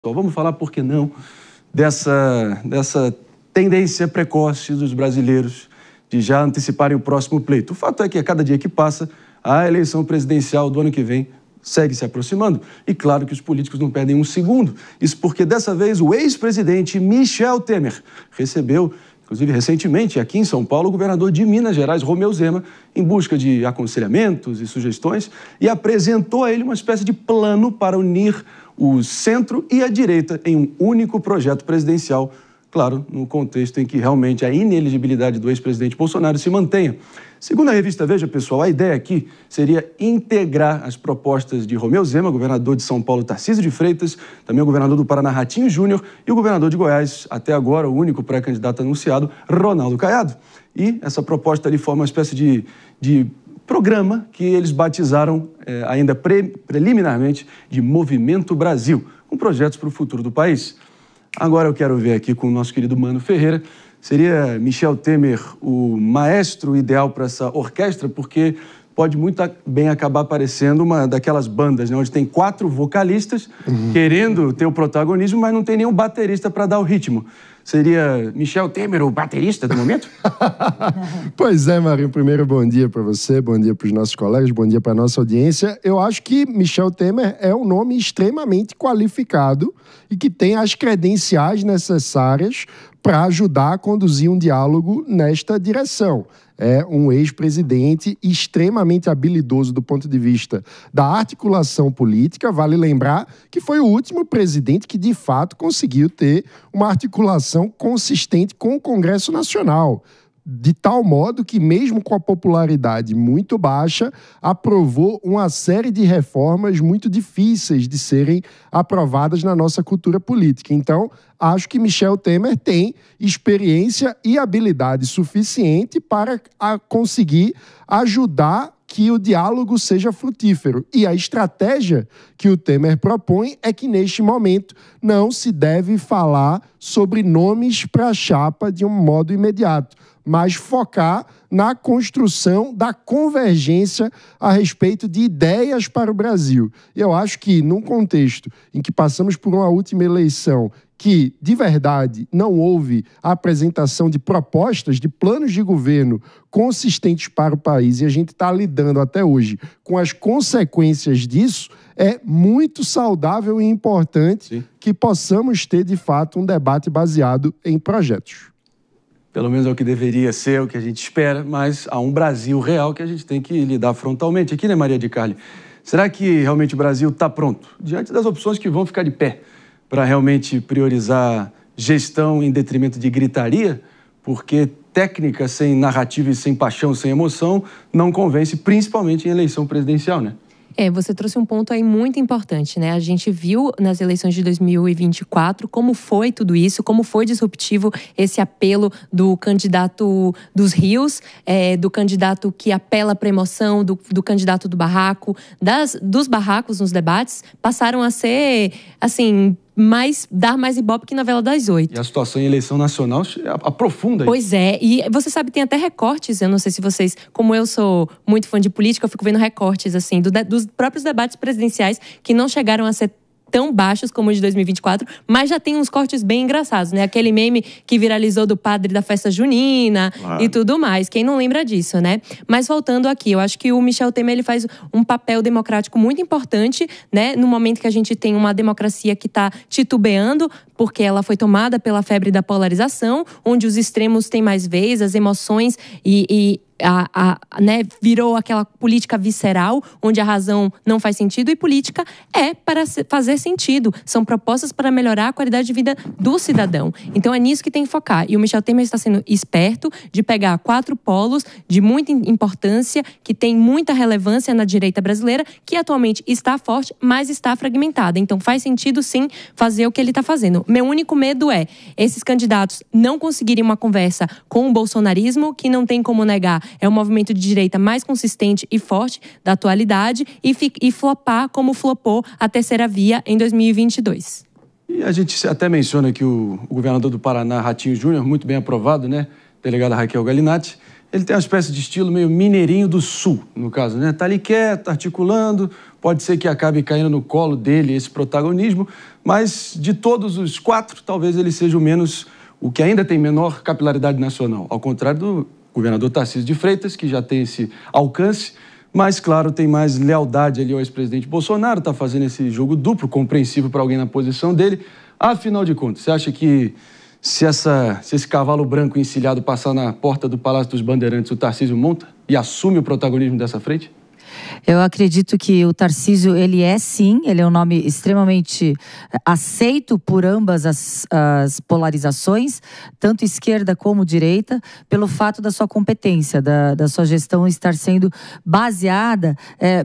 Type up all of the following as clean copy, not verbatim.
Vamos falar, por que não, dessa tendência precoce dos brasileiros de já anteciparem o próximo pleito. O fato é que a cada dia que passa, a eleição presidencial do ano que vem segue se aproximando. E claro que os políticos não perdem um segundo. Isso porque dessa vez o ex-presidente Michel Temer recebeu, inclusive recentemente, aqui em São Paulo, o governador de Minas Gerais, Romeu Zema, em busca de aconselhamentos e sugestões, e apresentou a ele uma espécie de plano para unir o centro e a direita em um único projeto presidencial, claro, no contexto em que realmente a inelegibilidade do ex-presidente Bolsonaro se mantenha. Segundo a revista Veja, pessoal, a ideia aqui seria integrar as propostas de Romeu Zema, governador de São Paulo, Tarcísio de Freitas, também o governador do Paraná, Ratinho Júnior, e o governador de Goiás, até agora o único pré-candidato anunciado, Ronaldo Caiado. E essa proposta ali forma uma espécie de programa que eles batizaram ainda preliminarmente de Movimento Brasil, com projetos para o futuro do país. Agora eu quero ver aqui com o nosso querido Mano Ferreira, seria Michel Temer o maestro ideal para essa orquestra, porque pode muito bem acabar parecendo uma daquelas bandas, né, onde tem 4 vocalistas querendo ter o protagonismo, mas não tem nenhum baterista para dar o ritmo. Seria Michel Temer o baterista do momento? Pois é, Marinho. Primeiro, bom dia para você, bom dia para os nossos colegas, bom dia para a nossa audiência. Eu acho que Michel Temer é um nome extremamente qualificado e que tem as credenciais necessárias para ajudar a conduzir um diálogo nesta direção. É um ex-presidente extremamente habilidoso do ponto de vista da articulação política. Vale lembrar que foi o último presidente que, de fato, conseguiu ter uma articulação consistente com o Congresso Nacional. De tal modo que, mesmo com a popularidade muito baixa, aprovou uma série de reformas muito difíceis de serem aprovadas na nossa cultura política. Então, acho que Michel Temer tem experiência e habilidade suficiente para conseguir ajudar que o diálogo seja frutífero. E a estratégia que o Temer propõe é que, neste momento, não se deve falar sobre nomes para a chapa de um modo imediato, mas focar na construção da convergência a respeito de ideias para o Brasil. Eu acho que, num contexto em que passamos por uma última eleição que, de verdade, não houve a apresentação de propostas, de planos de governo consistentes para o país, e a gente está lidando até hoje com as consequências disso, é muito saudável e importante que possamos ter, de fato, um debate baseado em projetos. Pelo menos é o que deveria ser, é o que a gente espera, mas há um Brasil real que a gente tem que lidar frontalmente. Aqui, né, Maria de Carli? Será que realmente o Brasil está pronto? Diante das opções que vão ficar de pé para realmente priorizar gestão em detrimento de gritaria, porque técnica sem narrativa e sem paixão, sem emoção, não convence, principalmente em eleição presidencial, né? Você trouxe um ponto aí muito importante, né? A gente viu nas eleições de 2024 como foi tudo isso, como foi disruptivo esse apelo do candidato dos rios, do candidato que apela para emoção, do candidato do barraco, dos barracos nos debates, passaram a ser, assim, dar mais ibope que novela das 8. E a situação em eleição nacional aprofunda isso. Pois é, e você sabe, tem até recortes, eu não sei se vocês, como eu sou muito fã de política, eu fico vendo recortes, assim, dos próprios debates presidenciais que não chegaram a ser tão baixos como o de 2024, mas já tem uns cortes bem engraçados, né? Aquele meme que viralizou do padre da festa junina e tudo mais. Quem não lembra disso, né? Mas voltando aqui, eu acho que o Michel Temer ele faz um papel democrático muito importante, né? No momento que a gente tem uma democracia que está titubeando, porque ela foi tomada pela febre da polarização, onde os extremos têm mais vez, as emoções né, virou aquela política visceral, onde a razão não faz sentido, e política é para fazer sentido. São propostas para melhorar a qualidade de vida do cidadão. Então é nisso que tem que focar. E o Michel Temer está sendo esperto de pegar 4 polos de muita importância, que tem muita relevância na direita brasileira, que atualmente está forte, mas está fragmentada. Então faz sentido, sim, fazer o que ele está fazendo. Meu único medo é esses candidatos não conseguirem uma conversa com o bolsonarismo, que não tem como negar, é o movimento de direita mais consistente e forte da atualidade, e flopar como flopou a terceira via em 2022. E a gente até menciona que o governador do Paraná, Ratinho Júnior, muito bem aprovado, né? Delegada Raquel Galinatti, ele tem uma espécie de estilo meio mineirinho do sul, no caso, né? Tá ali quieto, articulando, pode ser que acabe caindo no colo dele esse protagonismo, mas de todos os 4, talvez ele seja o que ainda tem menor capilaridade nacional, ao contrário do governador Tarcísio de Freitas, que já tem esse alcance, mas, claro, tem mais lealdade ali ao ex-presidente Bolsonaro, está fazendo esse jogo duplo, compreensível para alguém na posição dele. Afinal de contas, você acha que se esse cavalo branco encilhado passar na porta do Palácio dos Bandeirantes, o Tarcísio monta e assume o protagonismo dessa frente? Eu acredito que o Tarcísio, ele é um nome extremamente aceito por ambas as polarizações, tanto esquerda como direita, pelo fato da sua competência, da sua gestão estar sendo baseada,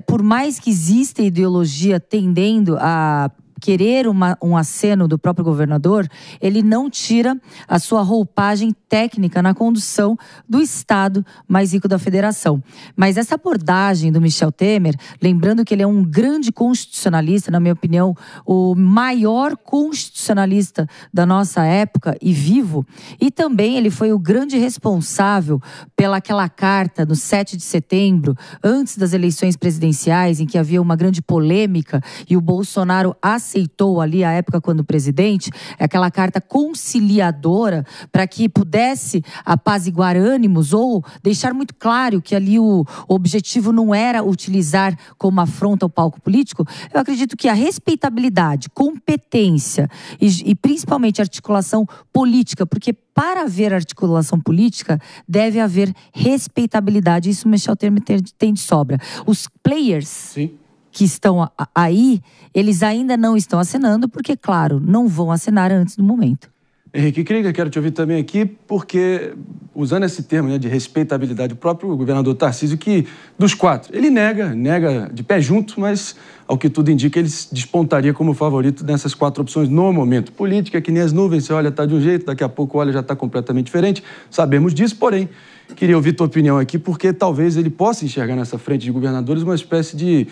por mais que exista ideologia tendendo a querer um aceno do próprio governador, ele não tira a sua roupagem técnica na condução do Estado mais rico da Federação. Mas essa abordagem do Michel Temer, lembrando que ele é um grande constitucionalista, na minha opinião, o maior constitucionalista da nossa época e vivo, e também ele foi o grande responsável pelaquela carta no 7 de setembro, antes das eleições presidenciais, em que havia uma grande polêmica e o Bolsonaro aceitou ali, à época quando presidente, aquela carta conciliadora para que pudesse apaziguar ânimos ou deixar muito claro que ali o objetivo não era utilizar como afronta o palco político. Eu acredito que a respeitabilidade, competência e principalmente articulação política, porque para haver articulação política deve haver respeitabilidade. Isso o Michel Temer tem de sobra. Os players... Sim. Que estão aí, eles ainda não estão acenando, porque, claro, não vão acenar antes do momento. Henrique Krieger, quero te ouvir também aqui, porque, usando esse termo, né, de respeitabilidade, o próprio governador Tarcísio, que dos 4, ele nega de pé junto, mas, ao que tudo indica, ele despontaria como favorito nessas 4 opções no momento. Política, que nem as nuvens, você olha, está de um jeito, daqui a pouco olha, já está completamente diferente, sabemos disso, porém, queria ouvir tua opinião aqui, porque talvez ele possa enxergar nessa frente de governadores uma espécie de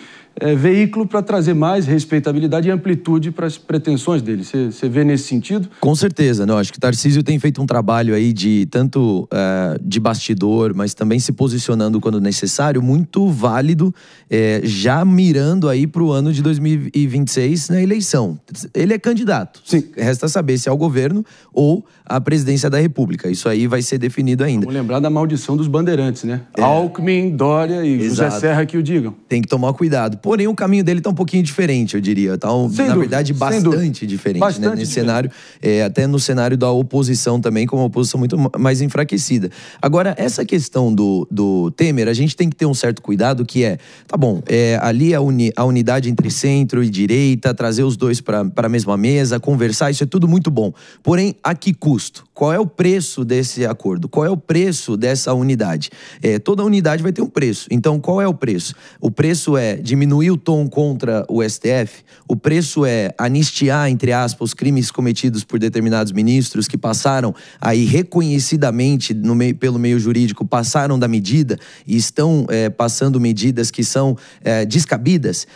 veículo para trazer mais respeitabilidade e amplitude para as pretensões dele. Você vê nesse sentido? Com certeza, não. Acho que o Tarcísio tem feito um trabalho aí de tanto de bastidor, mas também se posicionando quando necessário, muito válido, já mirando aí para o ano de 2026 na eleição. Ele é candidato. Sim. Resta saber se é ao governo ou à presidência da República. Isso aí vai ser definido ainda. Vamos lembrar da maldição dos bandeirantes, né? Alckmin, Dória e José Serra que o digam. Tem que tomar cuidado. Porém, o caminho dele tá um pouquinho diferente, eu diria. Tá, na verdade, bastante diferente, né? Nesse cenário, até no cenário da oposição também, com uma oposição muito mais enfraquecida. Agora, essa questão do Temer, a gente tem que ter um certo cuidado, que tá bom, ali a unidade entre centro e direita, trazer os dois para a mesma mesa, conversar, isso é tudo muito bom. Porém, a que custo? Qual é o preço desse acordo? Qual é o preço dessa unidade? Toda unidade vai ter um preço. Então, qual é o preço? O preço é diminuir o tom contra o STF, o preço é anistiar, entre aspas, os crimes cometidos por determinados ministros que passaram aí reconhecidamente pelo meio jurídico, passaram da medida e estão passando medidas que são descabidas.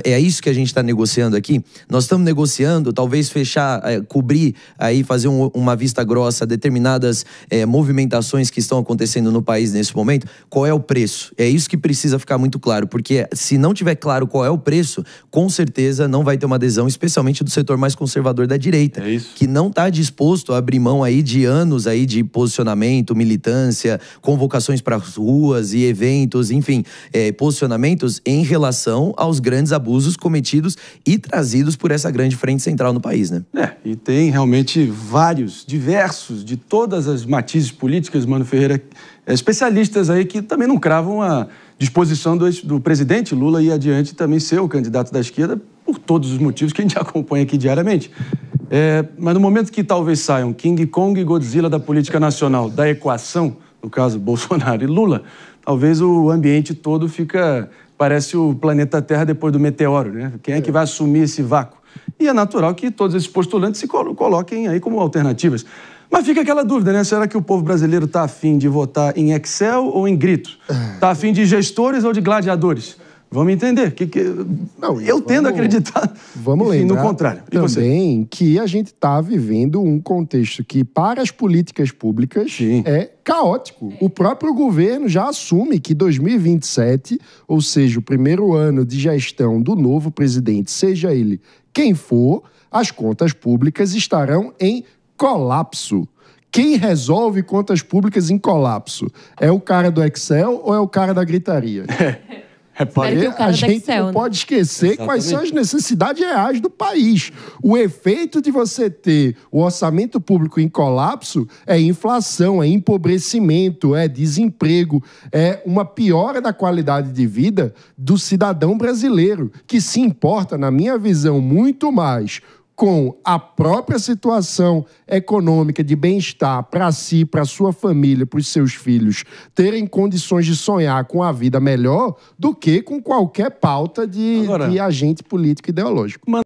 É isso que a gente está negociando aqui. Nós estamos negociando, talvez fechar, cobrir, aí fazer uma vista grossa determinadas movimentações que estão acontecendo no país nesse momento. Qual é o preço? É isso que precisa ficar muito claro, porque se não tiver claro qual é o preço, com certeza não vai ter uma adesão, especialmente do setor mais conservador da direita, que não está disposto a abrir mão aí de anos aí de posicionamento, militância, convocações para as ruas e eventos, enfim, posicionamentos em relação aos grandes abusos cometidos e trazidos por essa grande frente central no país, né? E tem realmente diversos, de todas as matizes políticas, Mano Ferreira, especialistas aí que também não cravam a disposição do presidente Lula ir adiante e também ser o candidato da esquerda por todos os motivos que a gente acompanha aqui diariamente. Mas no momento que talvez saiam King Kong e Godzilla da política nacional, da equação, no caso Bolsonaro e Lula, talvez o ambiente todo parece o planeta Terra depois do meteoro, né? Quem é que vai assumir esse vácuo? E é natural que todos esses postulantes se coloquem aí como alternativas. Mas fica aquela dúvida, né? Será que o povo brasileiro está afim de votar em Excel ou em grito? Está afim de gestores ou de gladiadores? Vamos entender. Eu tendo a acreditar no contrário. E também que a gente está vivendo um contexto que, para as políticas públicas, é caótico. O próprio governo já assume que 2027, ou seja, o primeiro ano de gestão do novo presidente, seja ele quem for, as contas públicas estarão em colapso. Quem resolve contas públicas em colapso? É o cara do Excel ou é o cara da gritaria? Repare, a gente não pode esquecer quais são as necessidades reais do país. O efeito de você ter o orçamento público em colapso é inflação, é empobrecimento, é desemprego, é uma piora da qualidade de vida do cidadão brasileiro, que se importa, na minha visão, muito mais com a própria situação econômica de bem-estar para si, para sua família, para os seus filhos, terem condições de sonhar com a vida melhor do que com qualquer pauta de agente político ideológico.